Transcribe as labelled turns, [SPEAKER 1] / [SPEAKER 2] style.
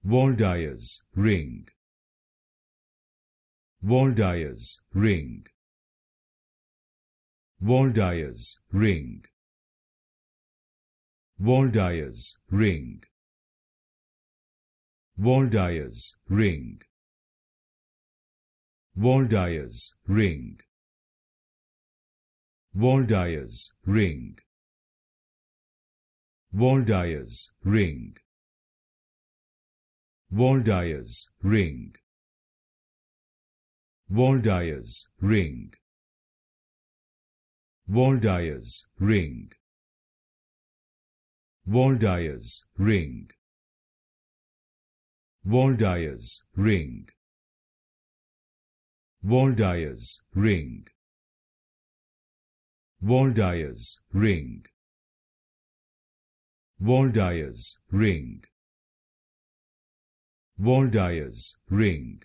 [SPEAKER 1] Waldeyer's ring. Waldeyer's ring. Waldeyer's ring. Waldeyer's ring. Waldeyer's ring. Waldeyer's ring. Waldeyer's ring. Waldeyer's ring. Waldeyer's ring. Waldeyer's ring. Waldeyer's ring. Waldeyer's ring. Waldeyer's ring. Waldeyer's ring. Waldeyer's ring. Waldeyer's ring. Waldeyer's ring.